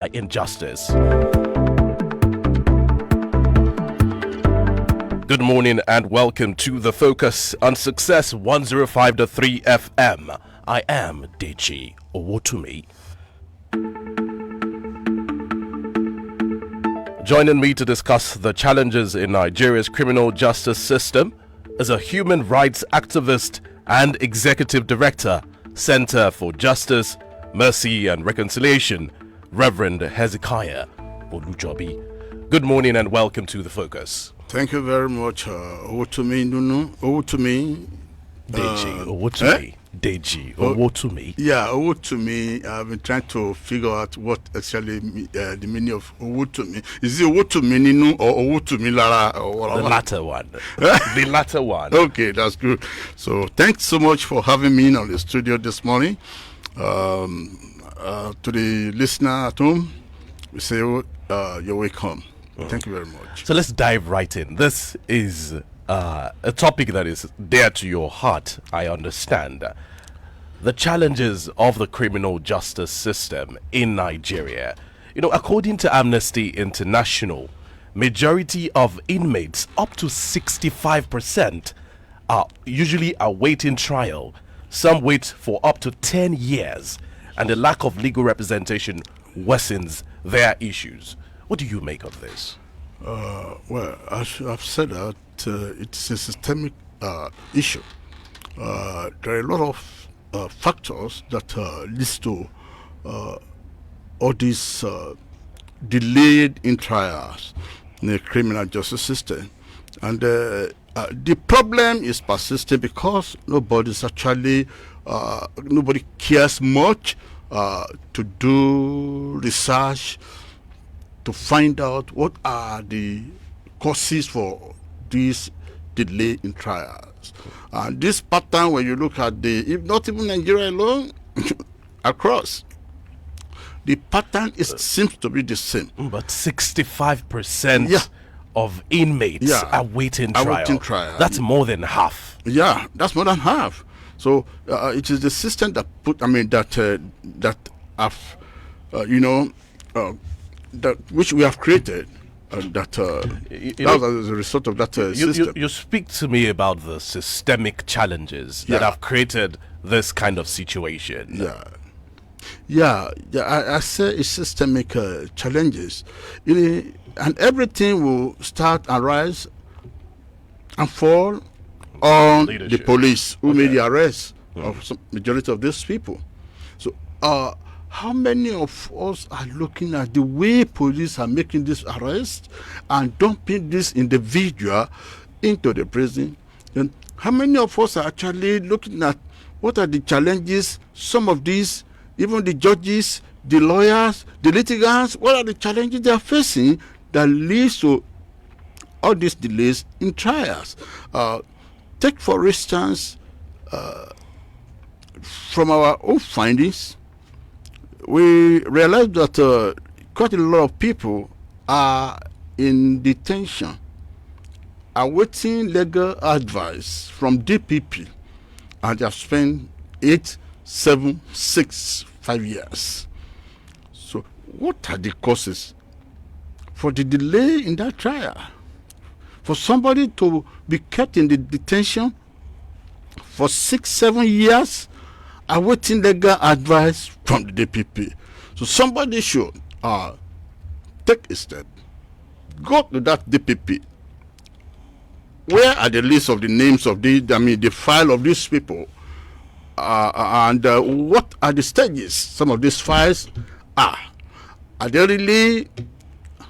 injustice. Good morning and welcome to The Focus on Success 105.3 FM. I am Deji Owotumi. Joining me to discuss the challenges in Nigeria's criminal justice system is a human rights activist and executive director, Center for Justice, Mercy and Reconciliation, Reverend Hezekiah Olujobi. Good morning and welcome to The Focus. Thank you very much, Owotumi Nunu. Owotumi. Deji Owotumi. Deji Owotumi. Yeah, Owotumi. I've been trying to figure out what actually the meaning of Owotumi. Is it Owotumi Nunu or Owotumi Lara? The latter one. The latter one. Okay, that's good. So thanks so much for having me in on the studio this morning. To the listener at home, we say you're welcome. Thank you very much. So let's dive right in. This is a topic that is dear to your heart, I understand. The challenges of the criminal justice system in Nigeria. You know, according to Amnesty International, majority of inmates, up to 65%, are usually awaiting trial. Some wait for up to 10 years, and the lack of legal representation worsens their issues. What do you make of this? Well, I've said that it's a systemic issue. There are a lot of factors that leads to all these delayed in trials in the criminal justice system. And the problem is persistent because nobody cares much to do research to find out what are the causes for this delay in trials. And this pattern, when you look at if not even Nigeria alone, across, the pattern seems to be the same. But 65% of inmates are waiting trial. That's more than half. Yeah, that's more than half. So it is the system that which we have created. That was as a result of that system. You speak to me about the systemic challenges that have created this kind of situation. I say it's systemic challenges, and everything will start and rise and fall on the police who made the arrest of some majority of these people. So, how many of us are looking at the way police are making this arrest and dumping this individual into the prison? And how many of us are actually looking at what are the challenges, some of these, even the judges, the lawyers, the litigants, what are the challenges they are facing that leads to all these delays in trials? Take, for instance, from our own findings, we realized that quite a lot of people are in detention, awaiting legal advice from DPP, and they have spent 8, 7, 6, 5 years. So what are the causes for the delay in that trial? For somebody to be kept in the detention for 6, 7 years, awaiting legal advice from the DPP. So somebody should take a step. Go to that DPP. Where are the list of the names of the file of these people? And what are the stages some of these files are? Are they really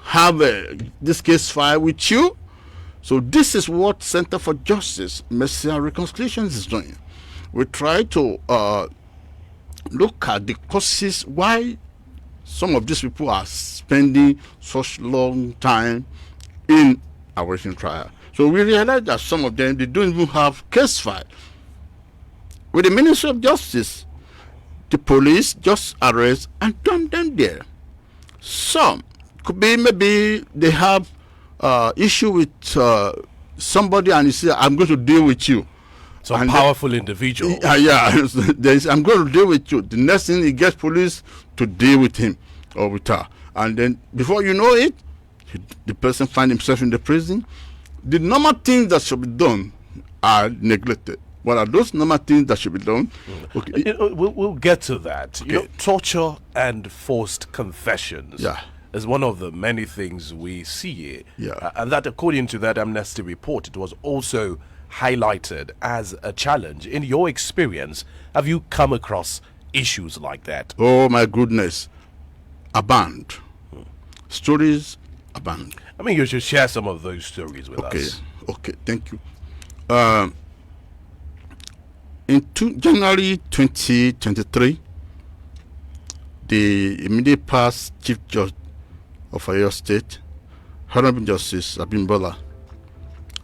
have this case file with you? So this is what Center for Justice, Mercy and Reconciliation is doing. We try to look at the causes why some of these people are spending such long time in awaiting trial. So we realize that some of them, they don't even have case file. With the Ministry of Justice, the police just arrest and dump them there. Some could be maybe they have issue with somebody and he says, I'm going to deal with you. Some powerful individual. I'm going to deal with you. The next thing, he gets police to deal with him or with her. And then before you know it, the person finds himself in the prison. The normal things that should be done are neglected. What are those normal things that should be done? Okay. We'll get to that. Okay. Torture and forced confessions. Yeah. Is one of the many things we see. Yeah. And that, according to that Amnesty report, it was also highlighted as a challenge. In your experience, have you come across issues like that? Oh my goodness. Abound. Stories abound. I mean, you should share some of those stories with us. Okay, thank you. In January 2023, the immediate past Chief Judge of Oyo State, Honorable Justice Abimbola,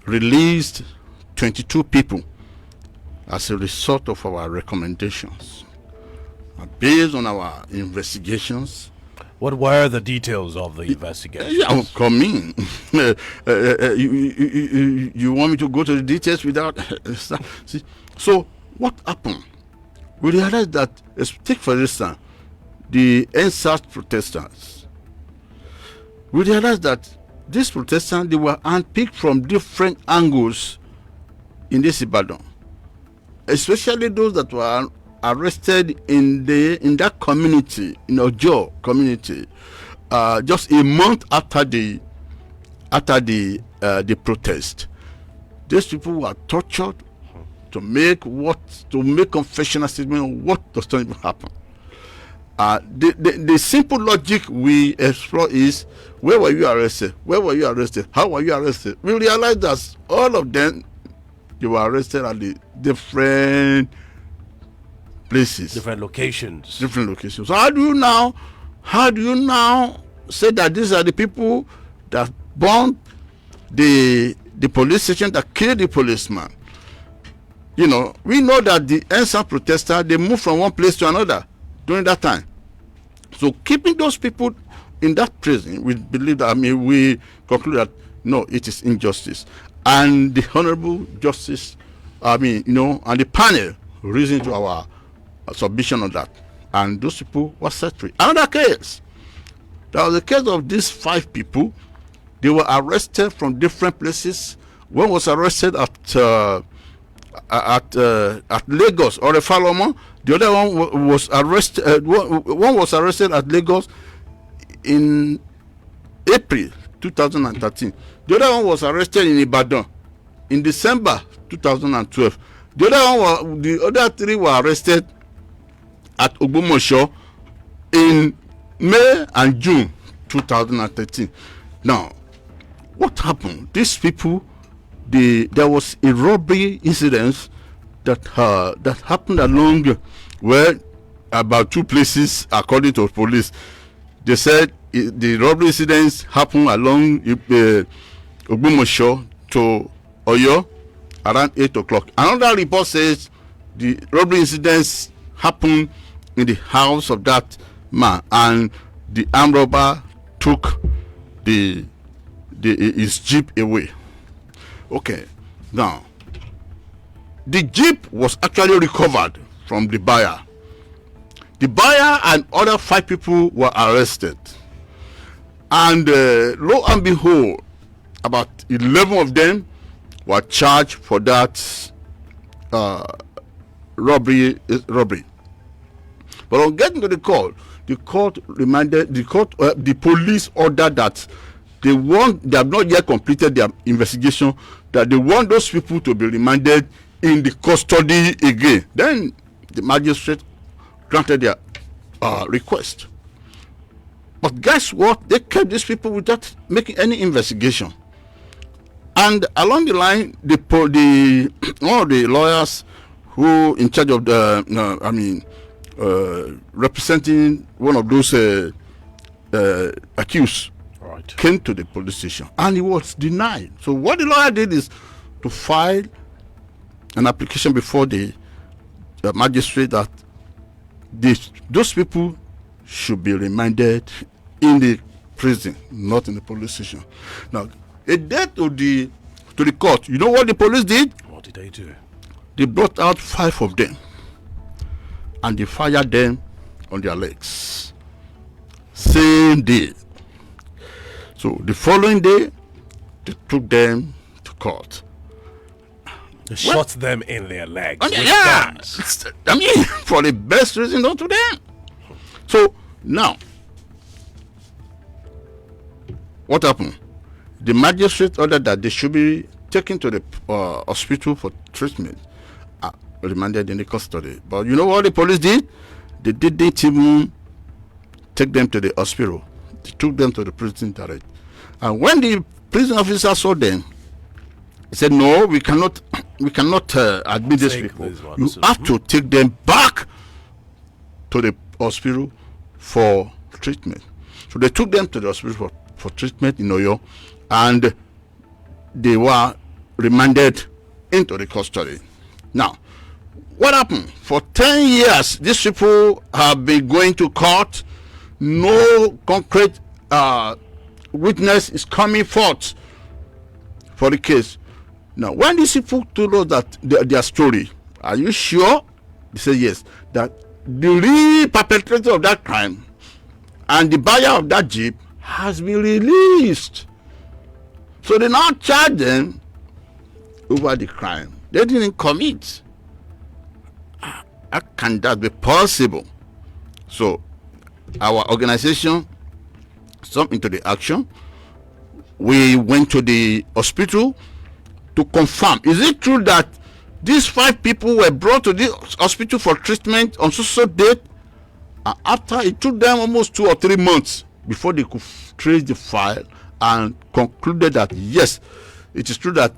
released 22 people as a result of our recommendations. Based on our investigations. What were the details of the investigation? Yeah, come in. You want me to go to the details without... See? So, what happened? We realized that, take for instance, the NSAS protesters. We realized that these protesters, they were handpicked from different angles in this Ibadan. Especially those that were arrested in that community, in Ojo community, just a month after the protest. These people were tortured to make confessional statement on what does not even happen. The simple logic we explore is, where were you arrested? Where were you arrested? How were you arrested? We realized that all of them, they were arrested at the different places, different locations. So how do you now say that these are the people that bombed the police station, that killed the policeman? You know, we know that the NSAS protesters, they moved from one place to another during that time. So keeping those people in that prison, we believe that, we conclude that no, it is injustice. And the Honorable Justice, and the panel reasoned to our submission on that. And those people were set free. Another case. There was a case of these 5 people. They were arrested from different places. One was arrested at Lagos or Efalomo. The other one was arrested. One was arrested at Lagos in April 2013. The other one was arrested in Ibadan in December 2012. The other 3 were arrested at Ogbomoso in May and June 2013. Now, what happened? These people, there was a robbery incident that happened along about 2 places, according to police. They said the robbery incidents happened along Ogbomoso to Oyo around 8 o'clock. Another report says the robbery incidents happened in the house of that man, and the armed robber took his jeep away. Okay, now the jeep was actually recovered from the buyer. The buyer and other 5 people were arrested, and lo and behold, about 11 of them were charged for that robbery. But on getting to the court reminded the police ordered that they have not yet completed their investigation, that they want those people to be remanded in the custody again. Then the magistrate granted their request. But guess what? They kept these people without making any investigation. And along the line, one of the lawyers who in charge of representing one of those accused, right, came to the police station and he was denied. So what the lawyer did is to file an application before the magistrate that those people should be remanded in the prison, not in the police station. Now, a date to the court. You know what the police did? What did they do? They brought out 5 of them and they fired them on their legs. Same day. So the following day, they took them to court. They shot them in their legs with yeah, guns. I mean, for the best reason known to them. So now, what happened? The magistrate ordered that they should be taken to the hospital for treatment, remanded in the custody. But you know what the police did? They didn't even take them to the hospital. They took them to the prison direct. And when the prison officer saw them, he said, "No, we cannot admit these people. You have to take them back to the hospital for treatment." So they took them to the hospital for treatment in Oyo, and they were remanded into the custody. Now, what happened? For 10 years, these people have been going to court. No concrete witness is coming forth for the case. Now, when these people told us that their story, are you sure? They said yes, that the real perpetrator of that crime and the buyer of that jeep has been released. So they now charge them over the crime they didn't commit. How can that be possible? So our organization jumped into the action. We went to the hospital to confirm, is it true that these 5 people were brought to the hospital for treatment on so date? After it took them almost 2 or 3 months before they could trace the file and concluded that yes, it is true that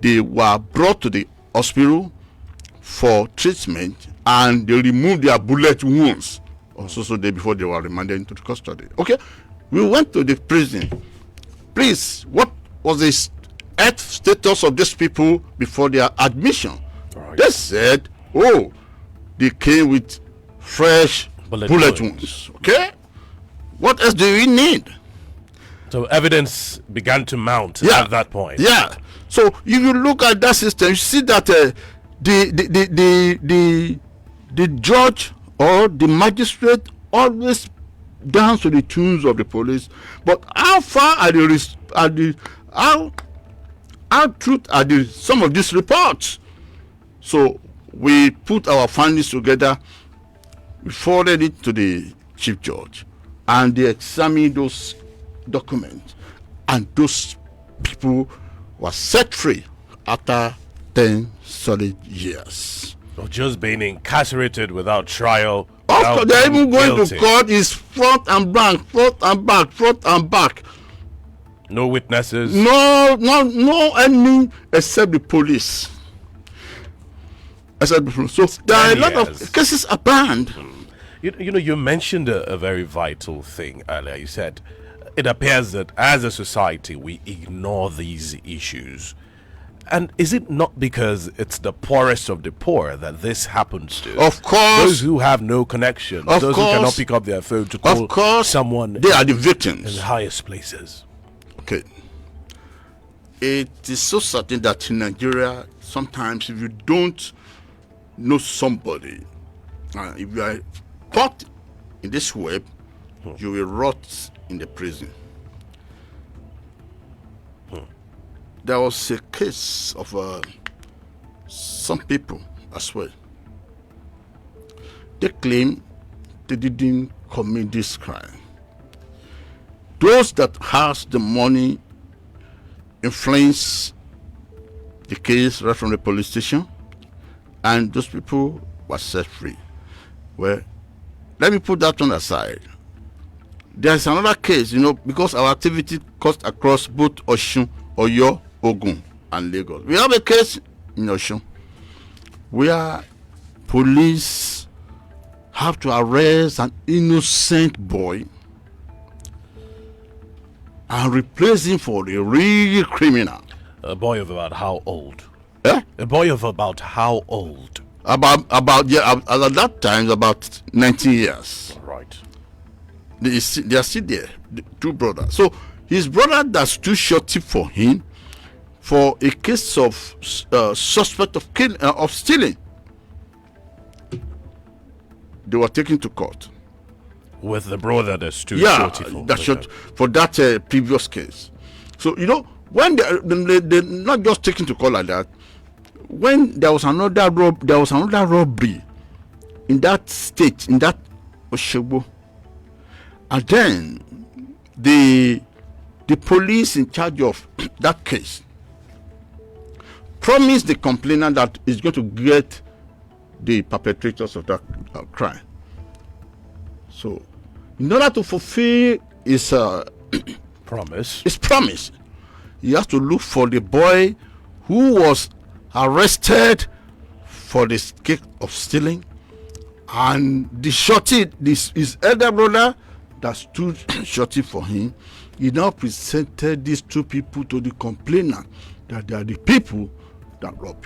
they were brought to the hospital for treatment and they removed their bullet wounds on so day before they were remanded into the custody. Okay, we went to the prison. Please, what was the health status of these people before their admission? Right. They said, oh, they came with fresh bullet wounds. Okay, what else do we need? So evidence began to mount at that point. Yeah. So if you look at that system, you see that the judge or the magistrate always dance to the tunes of the police. But how far are how truth are some of these reports? So we put our findings together, we forwarded it to the chief judge, and they examined those documents, and those people were set free after 10 solid years. Of just being incarcerated without trial. After they're even going to court is front and back, front and back, front and back. No witnesses. No enemy except the police. So there are a lot of cases are banned. You know, you mentioned a very vital thing earlier. You said it appears that as a society we ignore these issues. And is it not because it's the poorest of the poor that this happens to? Of course. Those who have no connection, those who cannot pick up their phone to call someone. They are the victims. In the highest places. Okay. It is so certain that in Nigeria, sometimes if you don't know somebody, if you are caught in this web, you will rot in the prison. There was a case of some people as well. They claim they didn't commit this crime. Those that has the money influence the case right from the police station, and those people were set free. Well, let me put that one aside. There's another case, because our activity cuts across both Osun, Oyo, Ogun, and Lagos. We have a case in Osun where police have to arrest an innocent boy and replace him for the real criminal. A boy of about how old? Eh? A boy of about how old? At that time, about 19 years. Right. They are still there, the 2 brothers. So his brother that's too shorty for him for a case of suspect of stealing. They were taken to court. with the brother that stood Yeah, shorty for. that short for that previous case. So when they not just taken to court like that. When there was another robbery in that state, in that Oshogbo, and then the police in charge of that case promised the complainant that he's going to get the perpetrators of that crime. So, in order to fulfill his promise, he has to look for the boy who was arrested for the case of stealing, and the shorty, his elder brother that stood shorty for him. He now presented these two people to the complainant that they are the people that rob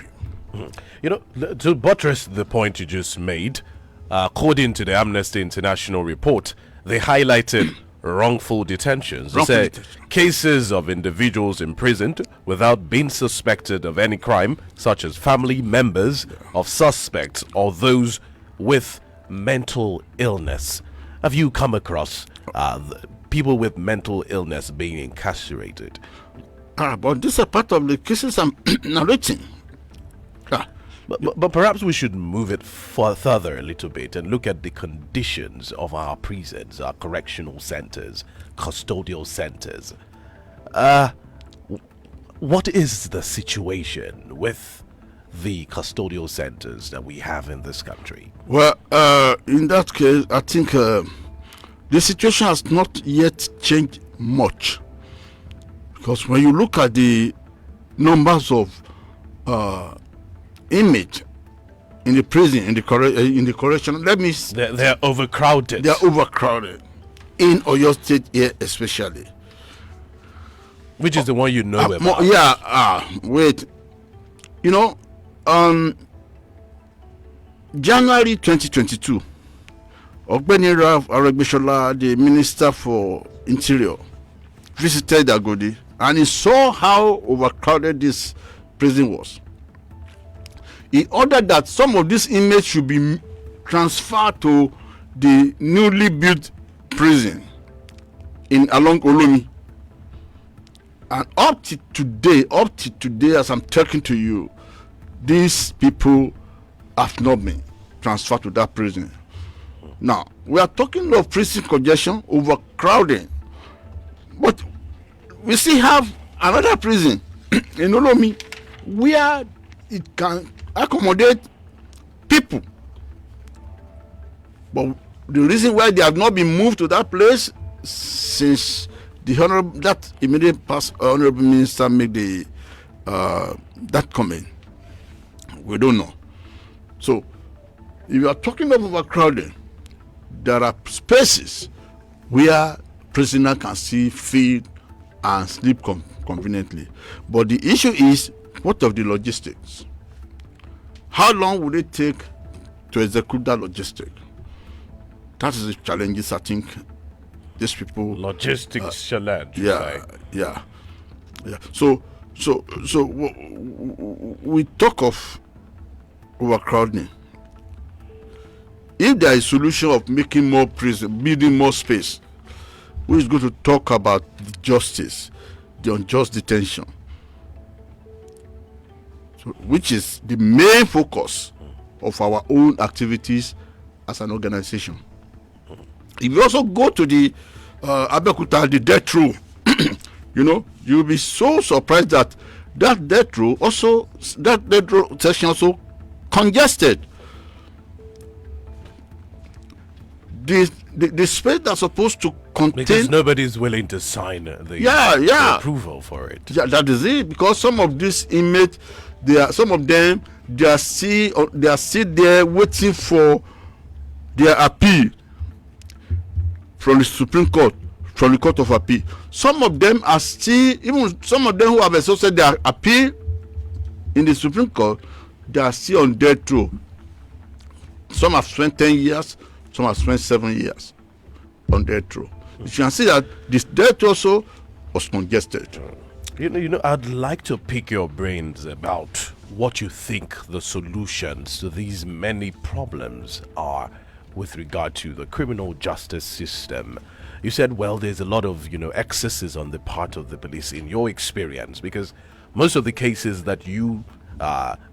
you. To buttress the point you just made, according to the Amnesty International report, they highlighted wrongful detentions. They say cases of individuals imprisoned without being suspected of any crime, such as family members of suspects or those with mental illness. Have you come across people with mental illness being incarcerated? But this is part of the cases I'm narrating. But perhaps we should move it further a little bit and look at the conditions of our prisons, our correctional centers, custodial centers. What is the situation with the custodial centers that we have in this country? Well, in that case, I think the situation has not yet changed much. Because when you look at the numbers of inmates in the prison, in the correction, they're overcrowded. They are overcrowded in Oyo State here, especially. Which is the one you know about? Wait. January 2022, Ogbeni Ralph Aregbesola, the Minister for Interior, visited Agodi, and he saw how overcrowded this prison was. He ordered that some of these inmates should be transferred to the newly built prison along Olomi. And up to today, as I'm talking to you, these people have not been transferred to that prison. Now, we are talking of prison congestion, overcrowding, but we still have another prison in Olomi where it can accommodate people. But the reason why they have not been moved to that place since that immediate past honorable minister made that comment, we don't know. So, if you are talking of overcrowding, there are spaces where prisoners can still feed and sleep conveniently. But the issue is, what of the logistics? How long would it take to execute that logistic? That is the challenges I think these people. Logistics challenge. Yeah. So we talk of overcrowding. If there is a solution of making more prison, building more space, who is going to talk about the justice, the unjust detention, which is the main focus of our own activities as an organization. If you also go to the Abeokuta, the death row, you'll be so surprised that death row section also congested. The space that's supposed to contain, because nobody's willing to sign the approval for it. Yeah, that is it. Because some of these inmates, they are still there waiting for their appeal from the Supreme Court, from the Court of Appeal. Some of them are still, even some of them who have exhausted their appeal in the Supreme Court, they are still on death row. Some have spent 10 years, some have spent 7 years on death row. You can see that this death also was congested. I'd like to pick your brains about what you think the solutions to these many problems are with regard to the criminal justice system. You said, well, there's a lot of, excesses on the part of the police in your experience, because most of the cases that you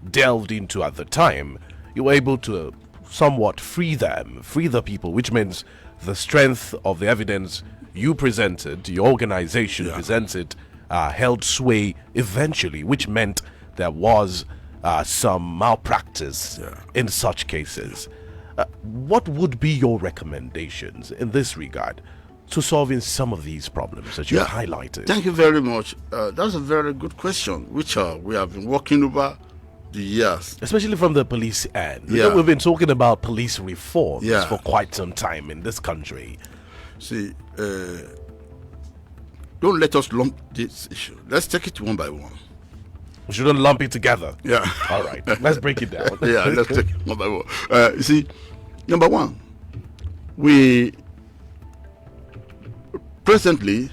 delved into at the time, you were able to somewhat free the people, which means the strength of the evidence you presented, your organization presented, held sway eventually, which meant there was some malpractice in such cases. What would be your recommendations in this regard to solving some of these problems that you highlighted? Thank you very much. That's a very good question, which we have been working over the years. Especially from the police end. We've been talking about police reforms for quite some time in this country. See, don't let us lump this issue. Let's take it one by one. We shouldn't lump it together. Yeah. All right. Let's break it down. Let's take it one by one. You see, number one, presently,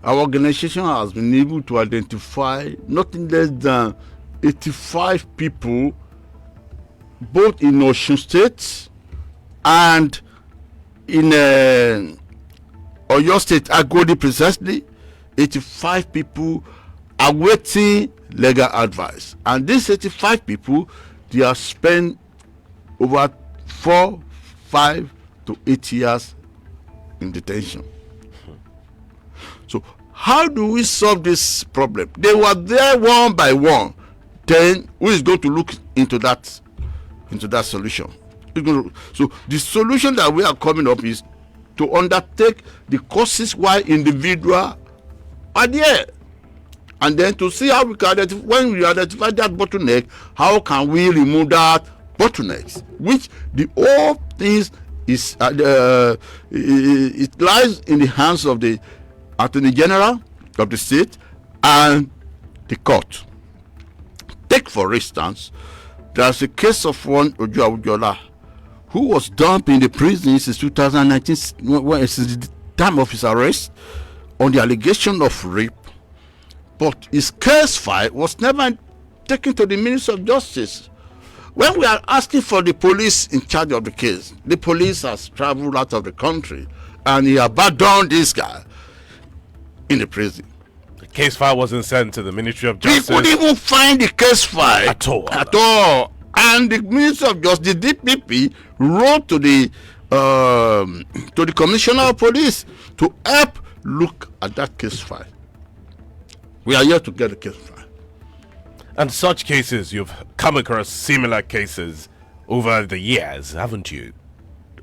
our organization has been able to identify nothing less than 85 people, both in Osun State and in Oyo State, Agodi precisely, 85 people awaiting legal advice. And these 85 people, they have spent over 4, 5 to 8 years in detention. So how do we solve this problem? They were there one by one. Then who is going to look into that solution? So the solution that we are coming up is to undertake the causes why individuals are there, and then to see how we can identify, when we identify that bottleneck, how can we remove that bottlenecks, which the whole things is it lies in the hands of the Attorney General of the state and the court. Take for instance, there's a case of one Ojo Awujola who was dumped in the prison since 2019, since the time of his arrest, on the allegation of rape, but his case file was never taken to the Ministry of Justice. When we are asking for the police in charge of the case, the police has traveled out of the country and he abandoned this guy in the prison. The case file wasn't sent to the Ministry of Justice. We couldn't even find the case file at all. And the Ministry of Justice, the DPP, wrote to the Commissioner of Police to help look at that case file. We are here to get the case file. And such cases, you've come across similar cases over the years, haven't you?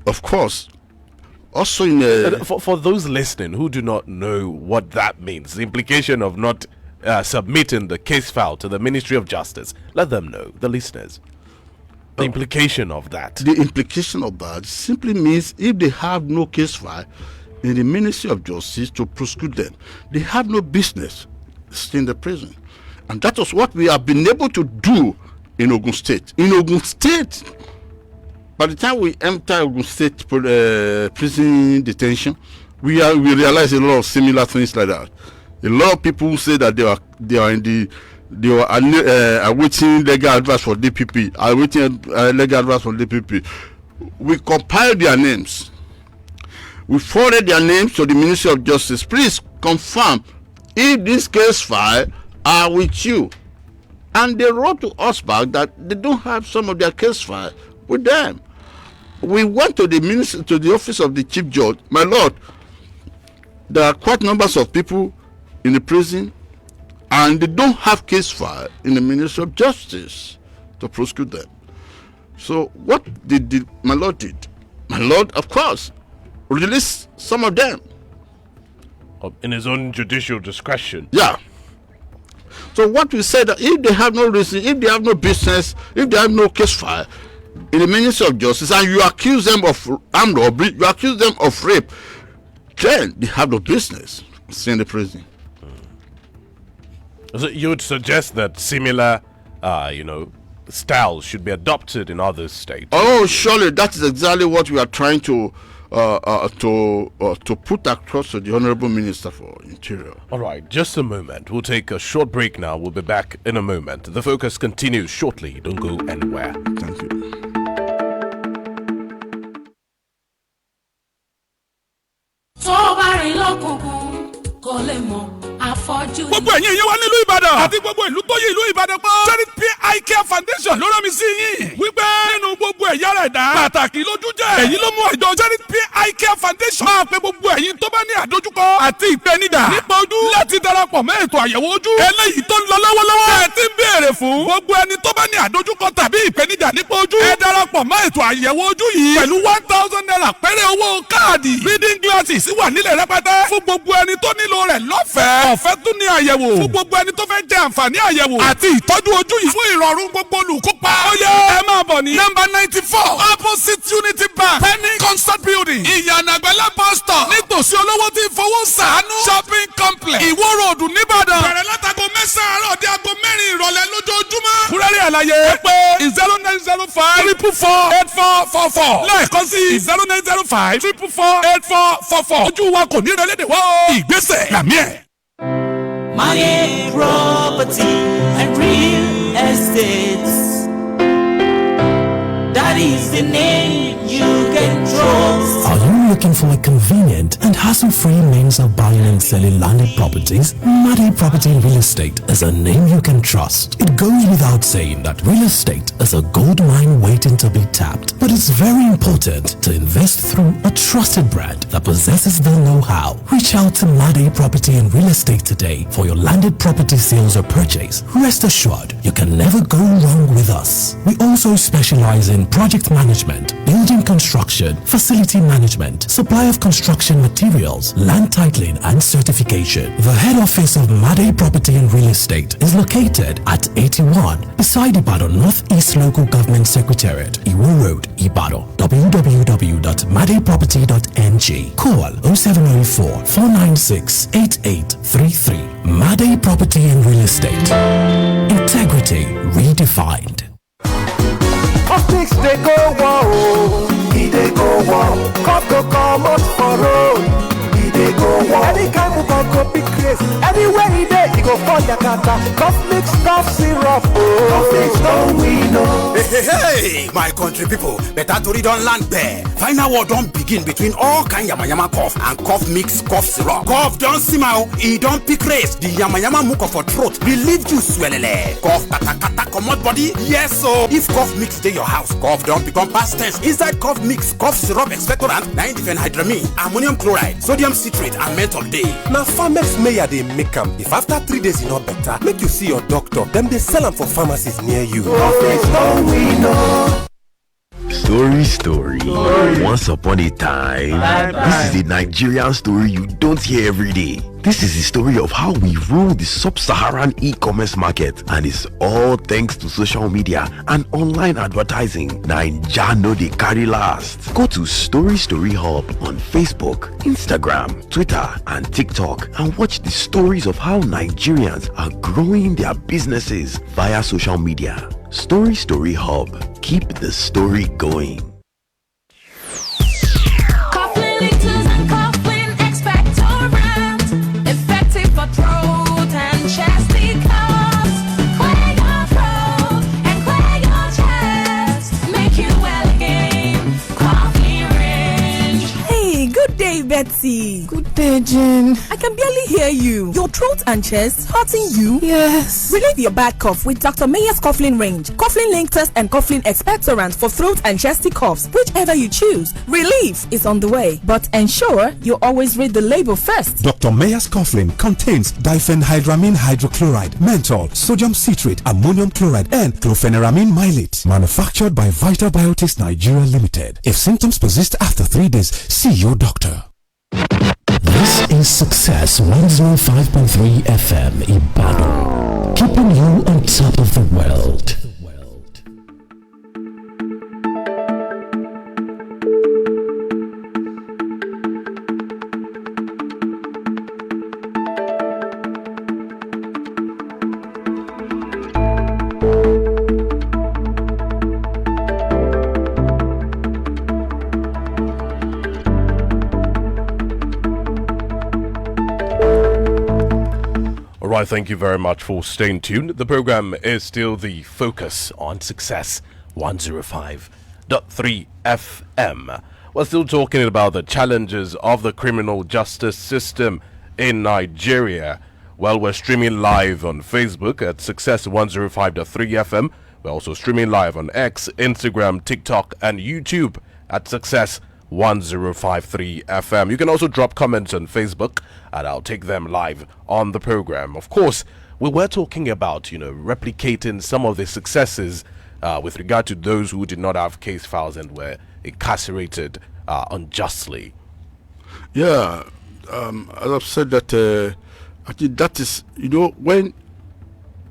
Of course. Also in for those listening who do not know what that means, the implication of not submitting the case file to the Ministry of Justice, let them know, the listeners. The implication of that. The implication of that simply means if they have no case file in the Ministry of Justice to prosecute them, they have no business staying in the prison. And that was what we have been able to do in Ogun State. In Ogun State, by the time we enter Ogun State prison detention, we realize a lot of similar things like that. A lot of people say that they were awaiting legal advice for DPP, awaiting legal advice for DPP. We compiled their names. We forwarded their names to the Ministry of Justice. Please confirm if this case file are with you. And they wrote to us back that they don't have some of their case file with them. We went to the ministry, to the office of the chief judge. My lord, there are quite numbers of people in the prison and they don't have case file in the Ministry of Justice to prosecute them. So what did my lord did? My lord, of course, released some of them. In his own judicial discretion. Yeah. So what we said, that if they have no reason, if they have no business, if they have no case file in the Ministry of Justice, and you accuse them of armed robbery, you accuse them of rape, then they have no business staying in the prison. So you would suggest that similar, styles should be adopted in other states? Oh, surely that is exactly what we are trying to put across to the Honorable Minister for Interior. All right, just a moment. We'll take a short break now. We'll be back in a moment. The focus continues shortly. Don't go anywhere. Thank you. rìn lọ́kùnkùn kò lè mọ̀ àfọ́jú. gbogbo ẹ̀yin èèyàn wa nílùú Ìbàdàn àti gbogbo ìlú tó yí ìlú Ìbàdàn pọ̀. Charity Eye Care Foundation ló rán mi sí yín. wípé nínú gbogbo ẹ̀yà rẹ̀ dá pàtàkì lójú jẹ́. èyí ló mú àjọ Charity Eye Care Foundation máa pe gbogbo ẹ̀yin tó bá ní àdójúkọ àti ìpèníjà nípa ojú láti darapọ̀ mọ́ ètò àyẹ̀wò ojú. eléyìí tó ń lọ lọ́wọ́lọ́wọ́. ẹ ti ń béèrè fún. gbogbo ẹni tó bá ní àdójúkọ tàbí ìpèníjà nípa ojú. ẹ darapọ̀ mọ́ ètò àyẹ̀wò ojú yìí. pẹ̀lú 1,000 naira péré owó káàdì. reading glasses wà nílẹ̀ rẹpẹtẹ. fún gbogbo ẹni tó nílò rẹ̀ lọ́fẹ̀ẹ́. ọ̀fẹ́ tún ní àyẹ̀wò. fún gbogbo ẹni tó fẹ́ jẹ àǹfààní àyẹ̀wò. àti ìtọ́jú ojú yìí. fún ìrọ̀rùn gbogbo olùkópa. ó yẹ ẹ máa bọ̀ ní. nọ́mbà 94 opposite Unity Bank Penny Concert Building ìyànàgbẹ́lẹ̀ bus stop nítòsí olówó tí fowó ṣàánú shopping complex Ìwó Road nìbàdàn. bẹ̀rẹ̀ látago mẹ́sàn-án àárọ̀ di aago mẹ́rin ìrọ̀lẹ́ lójoojúmọ́. kúrẹ́rì àlàyé pé 0905-444-8444 lẹ́ẹ̀kan sí 0905-444-8444. ojú wa kò ní ìrẹ́lẹ́dẹ̀ wá o. ìgbésẹ̀ làmí ẹ̀. Money, property, and real estates. That is the name you can trust. Are you looking for a convenient and hassle-free means of buying and selling landed properties? Madi Property and Real Estate is a name you can trust. It goes without saying that real estate is a gold mine waiting to be tapped. But it's very important to invest through a trusted brand that possesses the know-how. Reach out to Madi Property and Real Estate today for your landed property sales or purchase. Rest assured, you can never go wrong with us. We also specialize in project management, building construction, facility management, supply of construction materials, land titling and certification. The head office of Made Property and Real Estate is located at 81 beside Ibadan Northeast Local Government Secretariat, Iwo Road, Ibadan. www.madeproperty.ng. Call 0704 496 8833. Made Property and Real Estate. Integrity redefined. Optics they go wow, they go wow. Cop go come out for road, they go wow. Any kind of go big craze, anywhere he there, he go find your kata. Cosmic stuff syrup, Cosmic don't we know. Hey, my country people, better to read on land there. Final war don't begin between all kind yamayama cough and cough mix cough syrup. Cough don't simao, he don't pick race. The yamayama muco for throat, relieve you swellele. Cough kata kata commod body, yes so. If cough mix dey your house, cough don't become past tense. Inside cough mix, cough syrup expectorant, 9 hydramine, ammonium chloride, sodium citrate and menthol day. Now farmers mayor they make them. If after 3 days you not better, make you see your doctor. Them they sell them for pharmacies near you. Story. Once upon a time, this is a Nigerian story you don't hear every day. This is the story of how we rule the sub-Saharan e-commerce market, and it's all thanks to social media and online advertising. Naija no dey carry last. Go to Story Hub on Facebook, Instagram, Twitter, and TikTok and watch the stories of how Nigerians are growing their businesses via social media. Story Hub. Keep the story going. Betsy. Good day, Jane. I can barely hear you. Your throat and chest hurting you? Yes. Relieve your bad cough with Dr. Mayer's Coughlin range. Coughlin Link Test and Coughlin Expectorant for throat and chesty coughs. Whichever you choose, relief is on the way. But ensure you always read the label first. Dr. Mayer's Coughlin contains diphenhydramine hydrochloride, menthol, sodium citrate, ammonium chloride, and chlorpheniramine mylate. Manufactured by Vital Biotics Nigeria Limited. If symptoms persist after 3 days, see your doctor. This is Success 105.3 FM Ibadan, keeping you on top of the world. Right, thank you very much for staying tuned. The program is still the focus on Success 105.3 FM. We're still talking about the challenges of the criminal justice system in Nigeria. Well, we're streaming live on Facebook at Success 105.3 FM. We're also streaming live on X, Instagram, TikTok, and YouTube at Success 105.3 FM. You can also drop comments on Facebook, and I'll take them live on the program. Of course, we were talking about, replicating some of the successes with regard to those who did not have case files and were incarcerated unjustly. Yeah, as I've said that, actually that is, when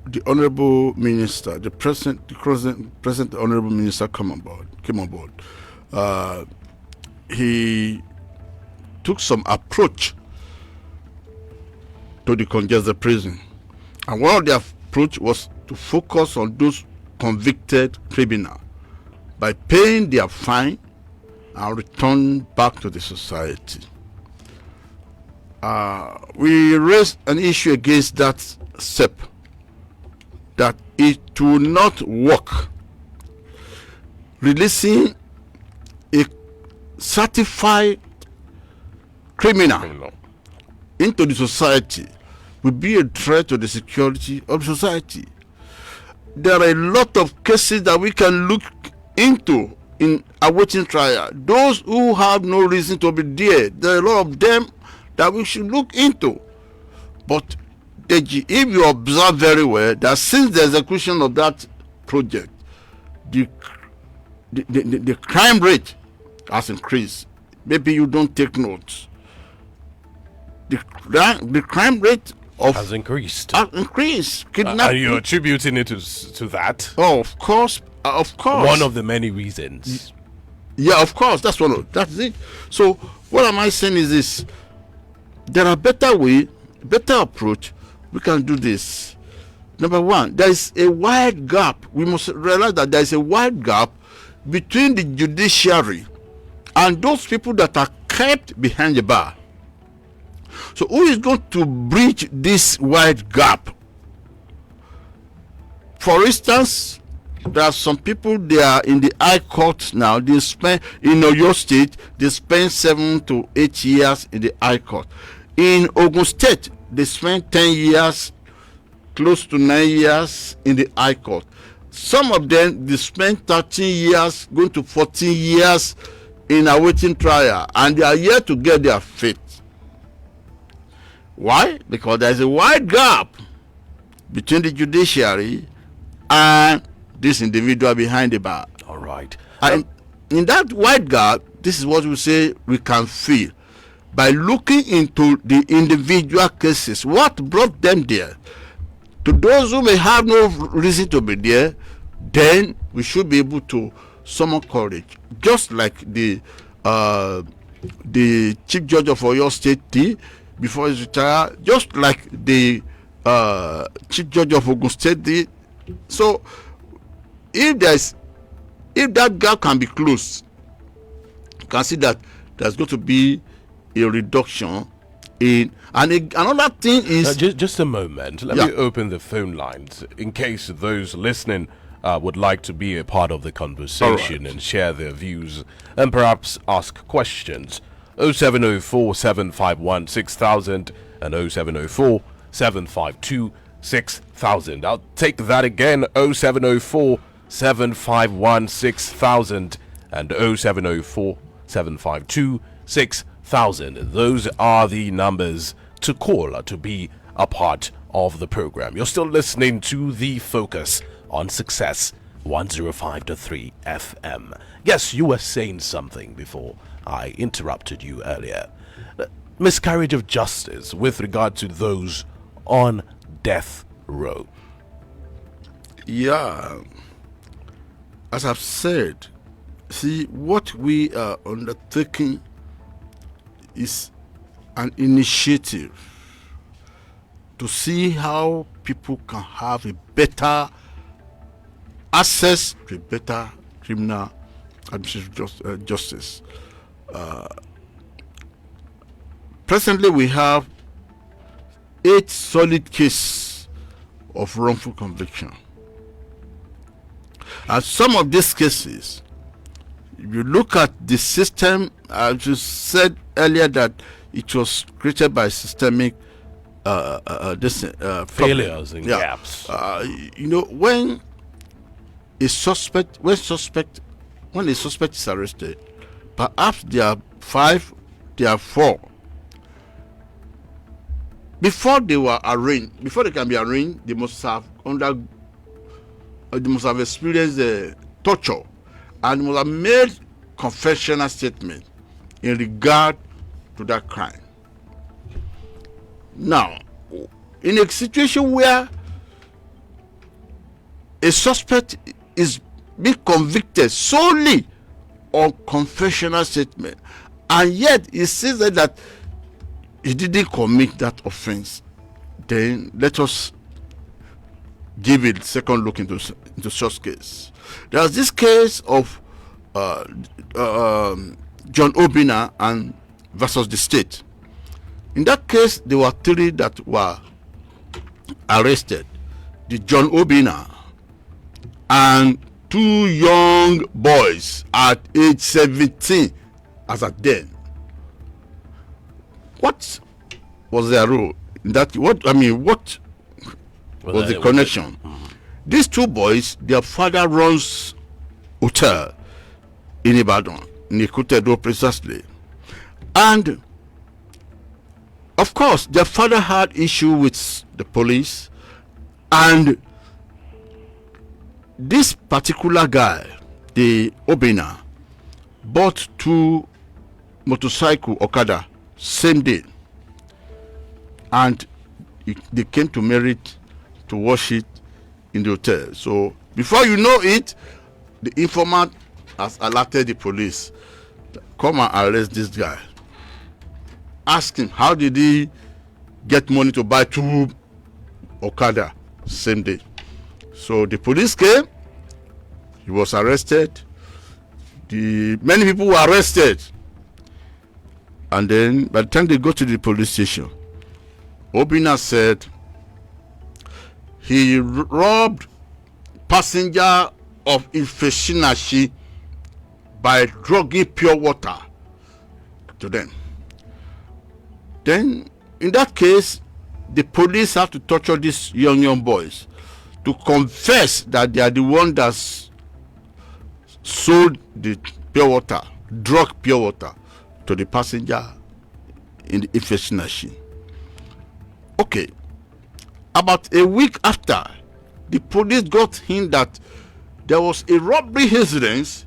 the honorable minister, the present honorable minister came on board, he took some approach to the congested prison, and one of the approach was to focus on those convicted criminals by paying their fine and return back to the society. We raised an issue against that step, that it will not work. Releasing a certified criminal into the society will be a threat to the security of society. There are a lot of cases that we can look into in awaiting trial. Those who have no reason to be there are a lot of them that we should look into. But if you observe very well, that since the execution of that project, the crime rate has increased. Maybe you don't take notes. The crime rate has increased. Kidnapping. Are you attributing it to that? Oh, of course. One of the many reasons. Yeah, of course. That's it. So what am I saying is this: there are better approach. We can do this. Number one, there is a wide gap. We must realize that there is a wide gap between the judiciary and those people that are kept behind the bar. So who is going to bridge this wide gap? For instance, there are some people, they are in the high court now. They spend, in Oyo State, they spend 7 to 8 years in the high court. In Ogun State, they spend 10 years, close to 9 years in the high court. Some of them, they spend 13 years, going to 14 years in awaiting trial, and they are yet to get their fate. Why? Because there is a wide gap between the judiciary and this individual behind the bar. All right. And in that wide gap, this is what we say we can feel by looking into the individual cases. What brought them there? To those who may have no reason to be there, then we should be able to summon courage, just like the Chief Judge of Oyo State did before his retire, just like the Chief Judge of Ogun State did. So if that gap can be closed, you can see that there's going to be a reduction in. And another thing is just a moment. Let me open the phone lines in case those listening would like to be a part of the conversation and share their views and perhaps ask questions. 0704 751 6000 and 0704 752 6000. I'll take that again. 0704 751 6000 and 0704 752 6000. Those are the numbers to call to be a part of the program. You're still listening to The Focus on Success 105.3 FM. Yes, you were saying something before I interrupted you earlier. Miscarriage of justice with regard to those on death row. Yeah, as I've said, see, what we are undertaking is an initiative to see how people can have a better access to a better criminal administrative justice. Presently, we have 8 solid cases of wrongful conviction. And some of these cases, you look at the system, as you said earlier, that it was created by systemic failures and gaps. When a suspect is arrested, perhaps there are 5, there are 4. Before they can be arraigned, they must have experienced torture, and must have made confessional statement in regard to that crime. Now, in a situation where a suspect is being convicted solely on confessional statement, and yet he says that he didn't commit that offense, then let us give it a second look into such case. There's this case of John Obina and versus the state. In that case, there were 3 that were arrested: the John Obina and 2 young boys at age 17 as at then. What was their role in that? What was the connection? These 2 boys, their father runs hotel in Ibadan, in Ikotedo precisely, and of course their father had issue with the police, and this particular guy, the Obina, bought 2 motorcycle Okada same day, and they came to Merit to wash it in the hotel. So before you know it, the informant has alerted the police, come and arrest this guy. Ask him, how did he get money to buy 2 Okada same day? So the police came, he was arrested, many people were arrested, and then by the time they go to the police station, Obina said he robbed passenger of Ifeshinashi by drugging pure water to them. Then in that case, the police have to torture these young boys to confess that they are the one that sold the pure water, drug pure water to the passenger in the Ifeshinashi. Okay, about a week after, the police got hint that there was a robbery incident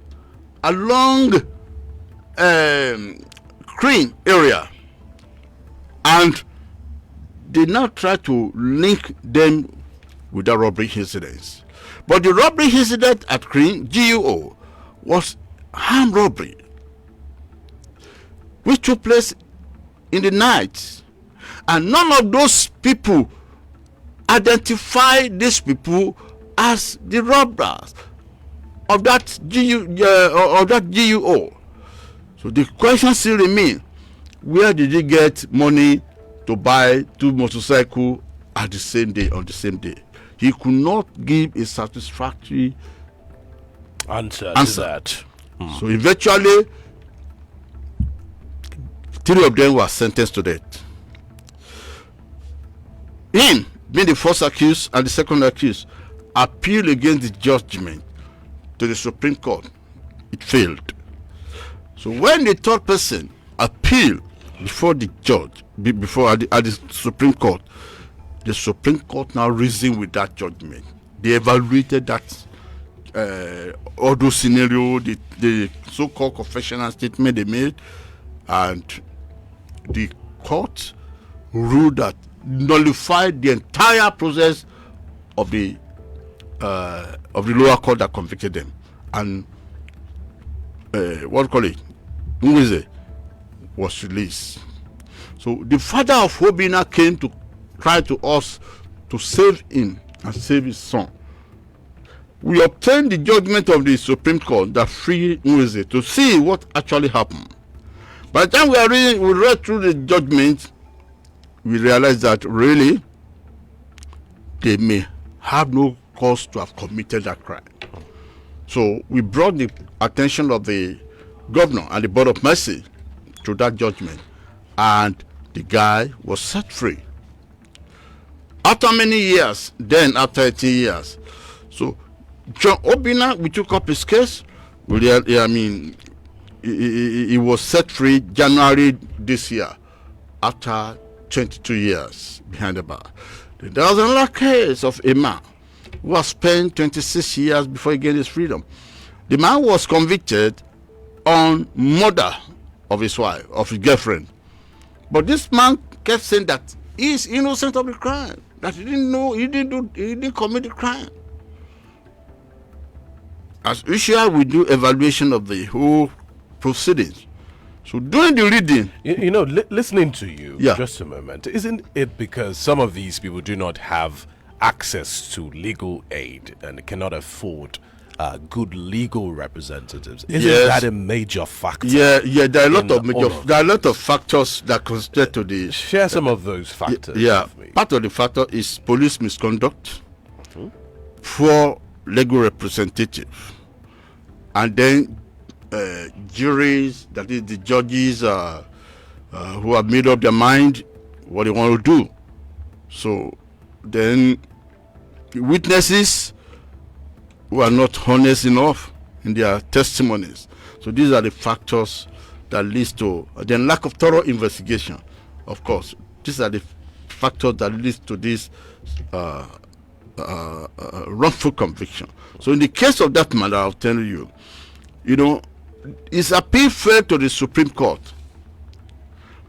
along Green area, and they now try to link them with the robbery incidents. But the robbery incident at Green GUO was armed robbery, which took place in the night, and none of those people identify these people as the robbers of that GUO. So the question still remains: where did he get money to buy 2 motorcycles at the same day, on the same day? He could not give a satisfactory answer to that. So eventually, 3 of them were sentenced to death. Him, being the first accused and the second accused, appealed against the judgment to the Supreme Court. It failed. So when the 3rd person appealed before the judge, before at the Supreme Court, the Supreme Court now reasoned with that judgment. They evaluated that all those scenarios, the so-called confessional statement they made, and the court ruled that nullified the entire process of the lower court that convicted them, and Nweze was released. So the father of Obina came to try to us to save him and save his son. We obtained the judgment of the Supreme Court that freed Nweze to see what actually happened. By the time we read through the judgment, we realized that really they may have no cause to have committed that crime. So we brought the attention of the governor and the board of mercy to that judgment, and the guy was set free. After many years, then after 18 years, so John Obina, we took up his case. He was set free January this year after 22 years behind the bar. There was another case of a man who has spent 26 years before he gained his freedom. The man was convicted on murder of his wife, of his girlfriend. But this man kept saying that he is innocent of the crime, that he didn't know, he didn't commit the crime. As usual, we do evaluation of the whole proceedings. So during the reading, listening to you, just a moment, isn't it because some of these people do not have access to legal aid and cannot afford good legal representatives? Isn't that a major factor? Yeah. There are a lot of factors that constitute to the. Share some of those factors. With me. Part of the factor is police misconduct, poor legal representative, and then juries, that is the judges who have made up their mind what they want to do. So then witnesses who are not honest enough in their testimonies. So these are the factors that leads to then lack of thorough investigation. Of course, these are the factors that leads to this wrongful conviction. So in the case of that matter, I'll tell you, his appeal fell to the Supreme Court.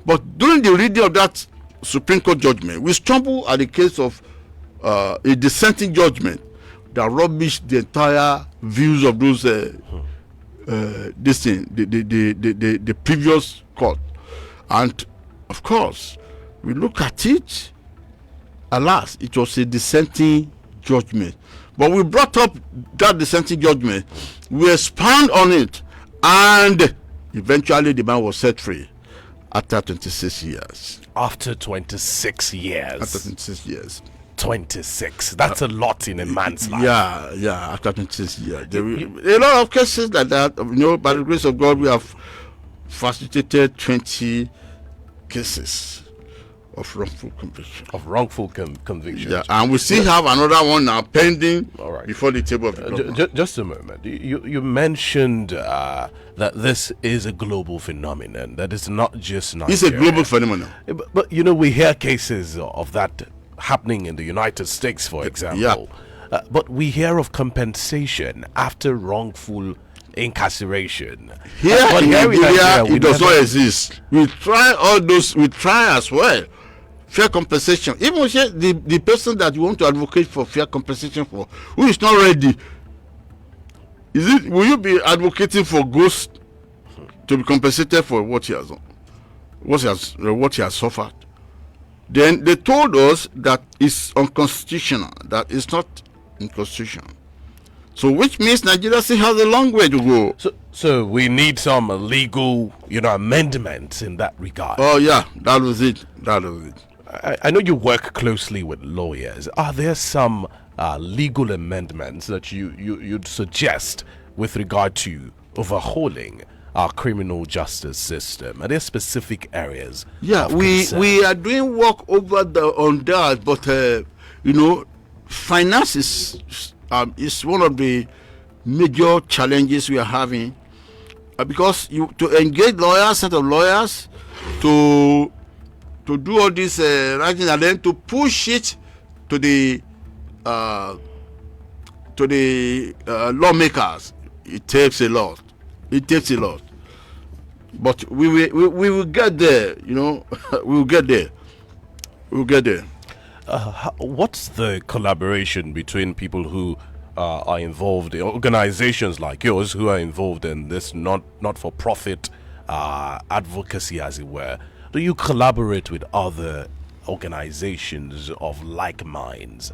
But during the reading of that Supreme Court judgment, we stumbled at the case of a dissenting judgment that rubbished the entire views of those the previous court. And of course, we look at it, alas, it was a dissenting judgment. But we brought up that dissenting judgment, we expand on it, and eventually the man was set free after 26 years. After 26 years? After 26 years. 26. That's a lot in a man's life. Yeah, after 26 years. A lot of cases like that, by the grace of God, we have facilitated 20 cases of wrongful conviction. Yeah, and we still have another one now pending before the table of the government. Just a moment. You mentioned that this is a global phenomenon, that it's not just Nigeria. It's a global phenomenon. But we hear cases of that happening in the United States, for example. But we hear of compensation after wrongful incarceration. Here in Nigeria, it does not exist. We try all those, we try as well. Fair compensation. Even the person that you want to advocate for fair compensation for, who is not ready, will you be advocating for ghost to be compensated for what he has done, what he has suffered? Then they told us that it's unconstitutional, that it's not unconstitutional. So which means Nigeria still has a long way to go. So we need some legal, amendments in that regard. Oh yeah, that was it. I know you work closely with lawyers. Are there some legal amendments that you'd suggest with regard to overhauling our criminal justice system? Are there specific areas? Yeah, we are doing work on that, but finance is one of the major challenges we are having, because to engage lawyers, set of lawyers to do all this writing and then to push it to the lawmakers, it takes a lot. But we will get there. We will get there. What's the collaboration between people who are involved in organizations like yours who are involved in this not-for-profit advocacy, as it were? Do you collaborate with other organizations of like minds?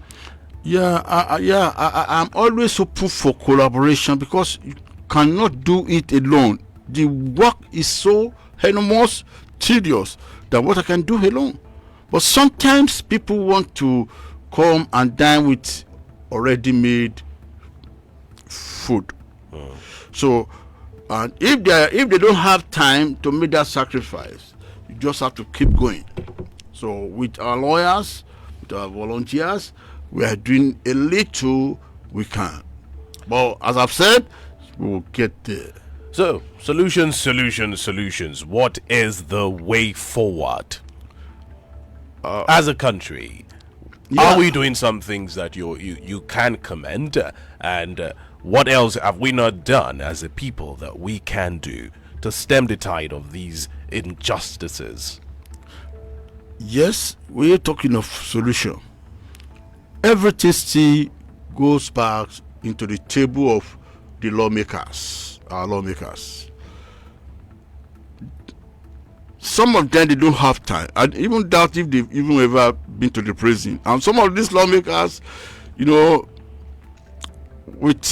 I'm always open for collaboration, because you cannot do it alone. The work is so enormous, tedious, that what I can do alone. But sometimes people want to come and dine with already made food. So And if they don't have time to make that sacrifice, you just have to keep going. So with our lawyers, with our volunteers, we are doing a little we can. But as I've said, we will get there. So, solutions. What is the way forward? As a country, are we doing some things that you can commend? And what else have we not done as a people that we can do to stem the tide of these injustices? Yes, we are talking of solution. Everything still goes back into the table of the lawmakers, our lawmakers. Some of them, they don't have time. I even doubt if they've even ever been to the prison. And some of these lawmakers, with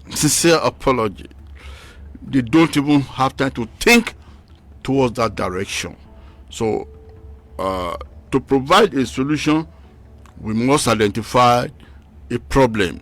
sincere apology, they don't even have time to think towards that direction. So, to provide a solution, we must identify a problem.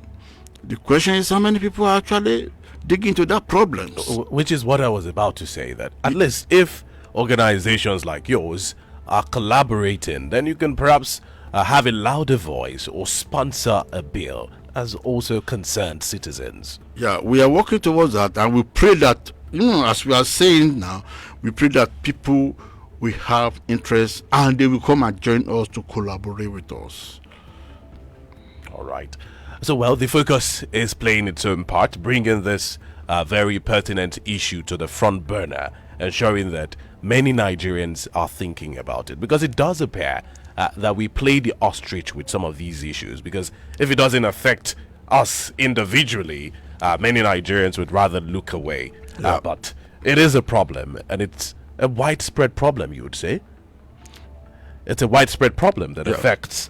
The question is how many people are actually digging into that problem. Which is what I was about to say, that at least if organizations like yours are collaborating, then you can perhaps have a louder voice or sponsor a bill as also concerned citizens. Yeah, we are working towards that, and we pray that, as we are saying now, we pray that people will have interest and they will come and join us to collaborate with us. All right. So, well, the focus is playing its own part, bringing this very pertinent issue to the front burner, ensuring that many Nigerians are thinking about it, because it does appear that we play the ostrich with some of these issues, because if it doesn't affect us individually, many Nigerians would rather look away. Yeah. But it is a problem, and it's a widespread problem, you would say. It's a widespread problem that affects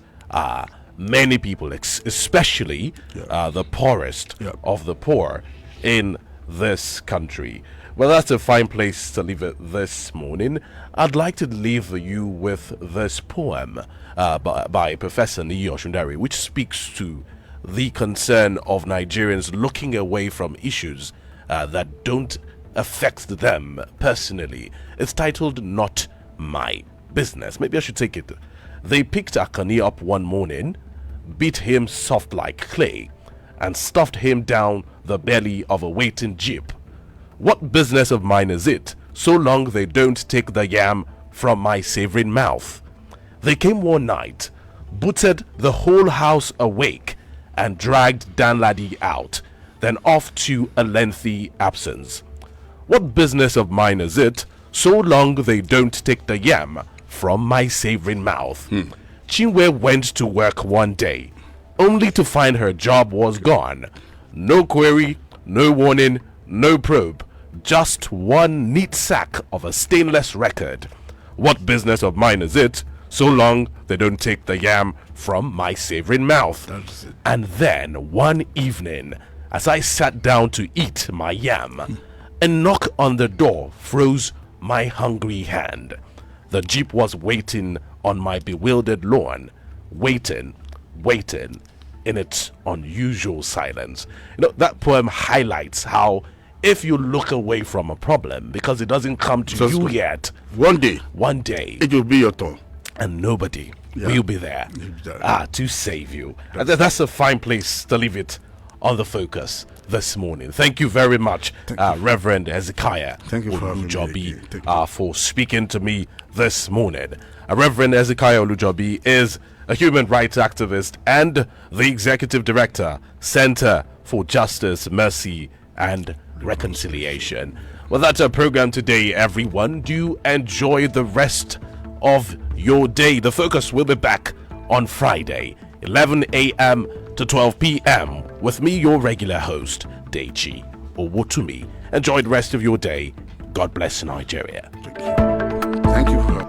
many people, especially the poorest of the poor in this country. Well, that's a fine place to leave it this morning. I'd like to leave you with this poem by Professor Niyi Oshundare, which speaks to the concern of Nigerians looking away from issues that don't affect them personally. It's titled Not My Business. Maybe I should take it. They picked Akani up one morning, beat him soft like clay, and stuffed him down the belly of a waiting jeep. What business of mine is it, so long they don't take the yam from my savoring mouth? They came one night, booted the whole house awake, and dragged Danladi out, then off to a lengthy absence. What business of mine is it, so long they don't take the yam from my savoring mouth? Chinwe went to work one day, only to find her job was gone. No query, no warning, no probe, just one neat sack of a stainless record. What business of mine is it, so long they don't take the yam from my savoring mouth? And then one evening, as I sat down to eat my yam, a knock on the door froze my hungry hand. The jeep was waiting on my bewildered lawn, waiting in its unusual silence. That poem highlights how if you look away from a problem because it doesn't come to you yet, one day it will be your turn, and nobody will be there to save you. That's a fine place to leave it on the focus this morning. Thank you very much, Reverend Hezekiah Olujobi, for speaking to me this morning. Reverend Hezekiah Olujobi is a human rights activist and the executive director, Center for Justice, Mercy and Reconciliation. Well, that's our program today, everyone. Do enjoy the rest of your day. The focus will be back on Friday, 11 a.m. to 12 p.m. with me, your regular host, Deichi Owotumi. Enjoy the rest of your day. God bless Nigeria. Thank you for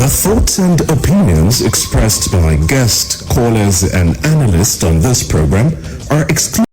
The thoughts and opinions expressed by guests, callers, and analysts on this program are exclusive